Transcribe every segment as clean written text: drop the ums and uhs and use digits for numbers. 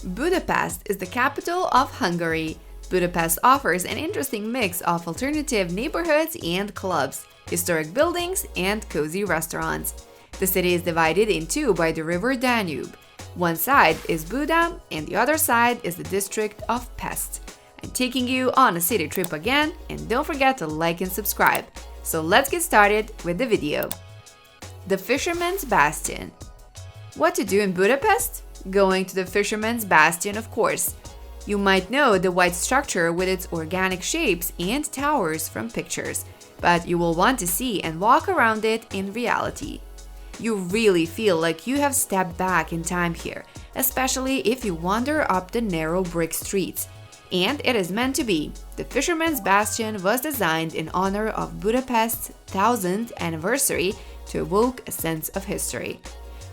Budapest is the capital of Hungary. Budapest offers an interesting mix of alternative neighborhoods and clubs, historic buildings, and cozy restaurants. The city is divided in two by the river Danube. One side is Buda and the other side is the district of Pest. I'm taking you on a city trip again, and don't forget to like and subscribe. So let's get started with the video. The Fishermans Bastion. What to do in Budapest? Going to the Fishermans Bastion, of course. You might know the white structure with its organic shapes and towers from pictures, but you will want to see and walk around it in reality. You really feel like you have stepped back in time here, especially if you wander up the narrow brick streets. And it is meant to be. The Fisherman's Bastion was designed in honor of Budapest's 1000th anniversary to evoke a sense of history.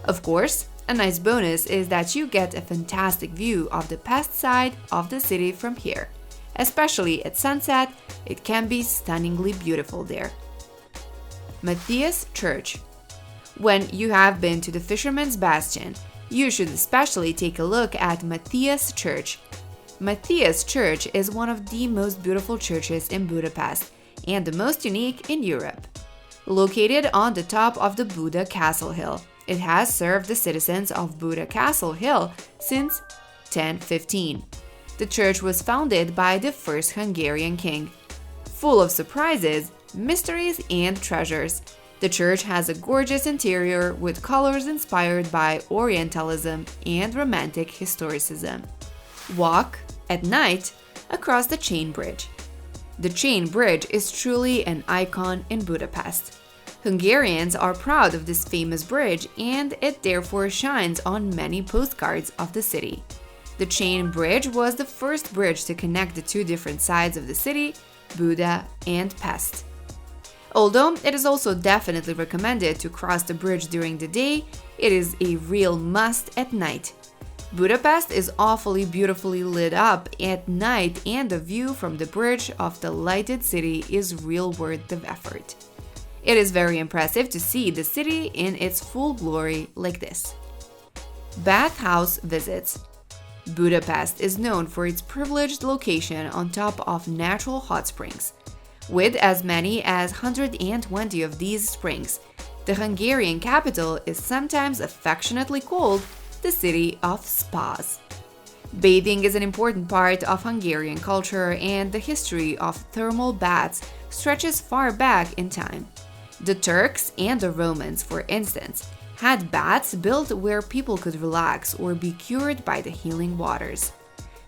Of course, a nice bonus is that you get a fantastic view of the Pest side of the city from here. Especially at sunset, it can be stunningly beautiful there. Matthias Church. When you have been to the Fisherman's Bastion, you should especially take a look at Matthias Church. Matthias Church is one of the most beautiful churches in Budapest and the most unique in Europe. Located on the top of the Buda Castle Hill, it has served the citizens of Buda Castle Hill since 1015. The church was founded by the first Hungarian king. Full of surprises, mysteries, and treasures, the church has a gorgeous interior with colors inspired by Orientalism and Romantic historicism. Walk, at night, across the chain bridge. The chain bridge is truly an icon in Budapest. Hungarians are proud of this famous bridge, and it therefore shines on many postcards of the city. The chain bridge was the first bridge to connect the two different sides of the city, Buda and Pest. Although it is also definitely recommended to cross the bridge during the day, it is a real must at night. Budapest is awfully beautifully lit up at night, and the view from the bridge of the lighted city is real worth the effort. It is very impressive to see the city in its full glory like this. Bathhouse visits. Budapest is known for its privileged location on top of natural hot springs. With as many as 120 of these springs, the Hungarian capital is sometimes affectionately called the city of spas. Bathing is an important part of Hungarian culture, and the history of thermal baths stretches far back in time. The Turks and the Romans, for instance, had baths built where people could relax or be cured by the healing waters.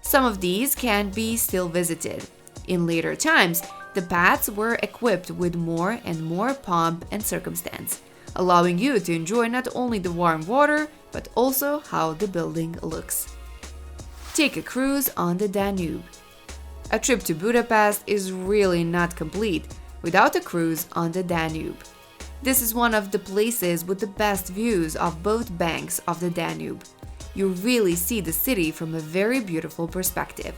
Some of these can be still visited. In later times, the baths were equipped with more and more pomp and circumstance, allowing you to enjoy not only the warm water, but also how the building looks. Take a cruise on the Danube. A trip to Budapest is really not complete without a cruise on the Danube. This is one of the places with the best views of both banks of the Danube. You really see the city from a very beautiful perspective.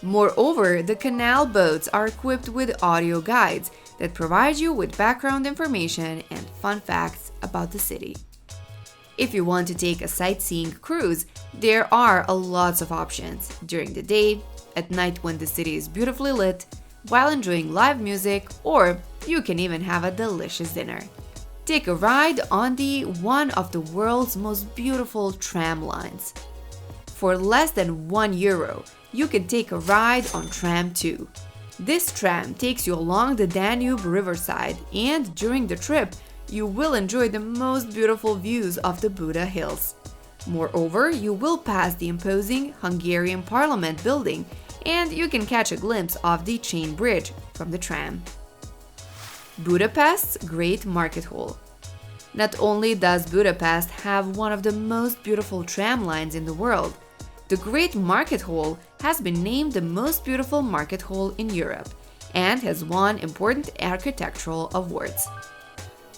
Moreover, the canal boats are equipped with audio guides that provide you with background information and fun facts about the city. If you want to take a sightseeing cruise, there are lots of options during the day, at night when the city is beautifully lit, while enjoying live music, or you can even have a delicious dinner. Take a ride on one of the world's most beautiful tram lines. For less than €1, you can take a ride on Tram 2. This tram takes you along the Danube riverside, and during the trip, you will enjoy the most beautiful views of the Buda Hills. Moreover, you will pass the imposing Hungarian Parliament building, and you can catch a glimpse of the chain bridge from the tram. Budapest's Great Market Hall. Not only does Budapest have one of the most beautiful tram lines in the world, the Great Market Hall has been named the most beautiful market hall in Europe and has won important architectural awards.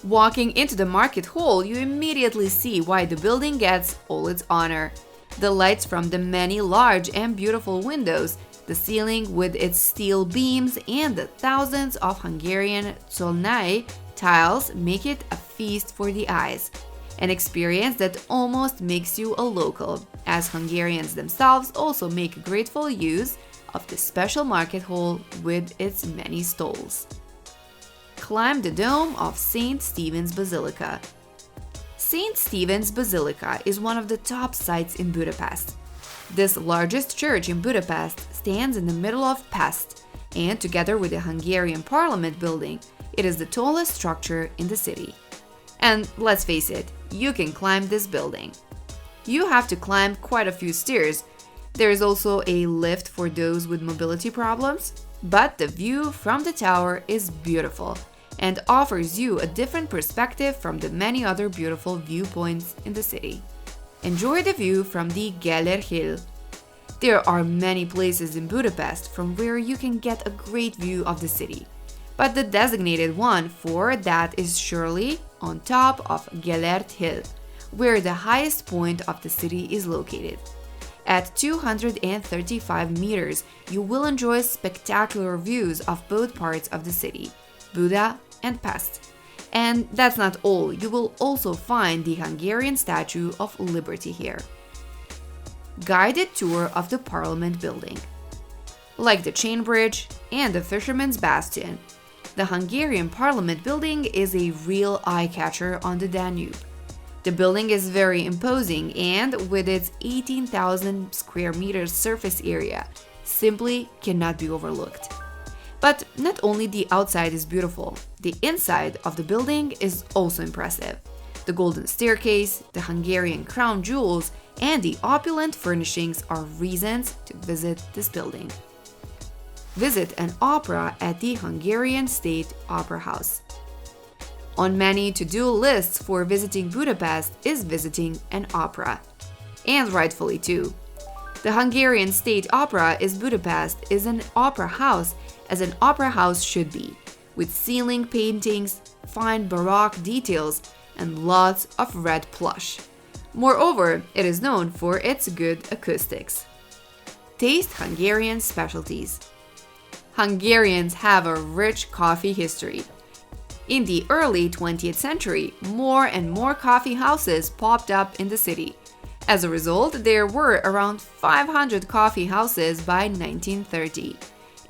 Walking into the market hall, you immediately see why the building gets all its honor. The lights from the many large and beautiful windows, the ceiling with its steel beams, and the thousands of Hungarian Zsolnai tiles make it a feast for the eyes, an experience that almost makes you a local, as Hungarians themselves also make grateful use of the special market hall with its many stalls. Climb the dome of St. Stephens Basilica. St. Stephens Basilica is one of the top sites in Budapest. This largest church in Budapest stands in the middle of Pest, and together with the Hungarian Parliament building, it is the tallest structure in the city. And let's face it, you can climb this building. You have to climb quite a few stairs. There is also a lift for those with mobility problems, but the view from the tower is beautiful and offers you a different perspective from the many other beautiful viewpoints in the city. Enjoy the view from the Gellert Hill. There are many places in Budapest from where you can get a great view of the city, but the designated one for that is surely on top of Gellert Hill, where the highest point of the city is located. At 235 meters, you will enjoy spectacular views of both parts of the city, Buda and Pest. And that's not all, you will also find the Hungarian Statue of Liberty here. Guided tour of the Parliament building. Like the Chain Bridge and the Fishermans Bastion, the Hungarian Parliament building is a real eye-catcher on the Danube. The building is very imposing and, with its 18,000 square meters surface area, simply cannot be overlooked. But not only the outside is beautiful, the inside of the building is also impressive. The golden staircase, the Hungarian crown jewels, and the opulent furnishings are reasons to visit this building. Visit an opera at the Hungarian State Opera House. On many to-do lists for visiting Budapest is visiting an opera. And rightfully too. The Hungarian State Opera in Budapest is an opera house as an opera house should be, with ceiling paintings, fine Baroque details, and lots of red plush. Moreover, it is known for its good acoustics. Taste Hungarian specialties. Hungarians have a rich coffee history. In the early 20th century, more and more coffee houses popped up in the city. As a result, there were around 500 coffee houses by 1930.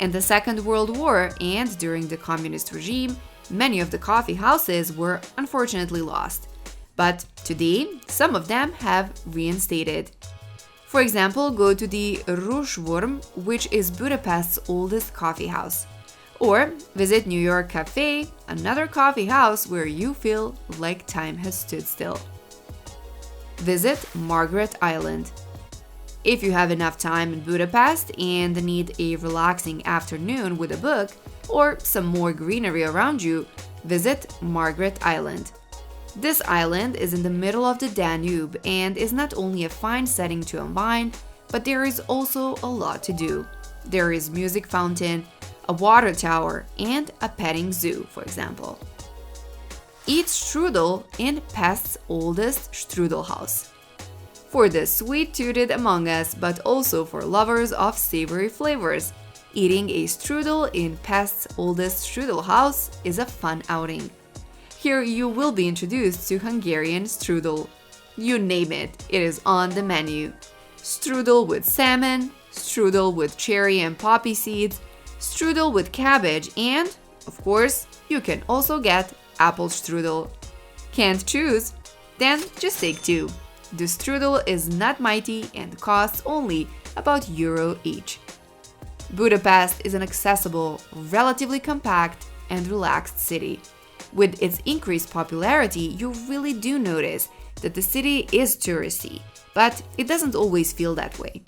In the Second World War and during the communist regime, many of the coffee houses were unfortunately lost. But today, some of them have reinstated. For example, go to the Ruswurm, which is Budapest's oldest coffee house. Or visit New York Cafe, another coffee house where you feel like time has stood still. Visit Margaret Island. If you have enough time in Budapest and need a relaxing afternoon with a book or some more greenery around you, visit Margaret Island. This island is in the middle of the Danube and is not only a fine setting to unwind, but there is also a lot to do. There is music fountain, a water tower, and a petting zoo, for example. Eat strudel in Pest's oldest strudel house. For the sweet-toothed among us, but also for lovers of savory flavors, eating a strudel in Pest's oldest strudel house is a fun outing. Here you will be introduced to Hungarian strudel. You name it, it is on the menu. Strudel with salmon, strudel with cherry and poppy seeds, strudel with cabbage, and, of course, you can also get apple strudel. Can't choose? Then just take two. The strudel is not mighty and costs only about €1 each. Budapest is an accessible, relatively compact, and relaxed city. With its increased popularity, you really do notice that the city is touristy, but it doesn't always feel that way.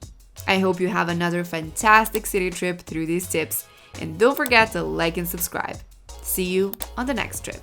I hope you have another fantastic city trip through these tips, and don't forget to like and subscribe. See you on the next trip.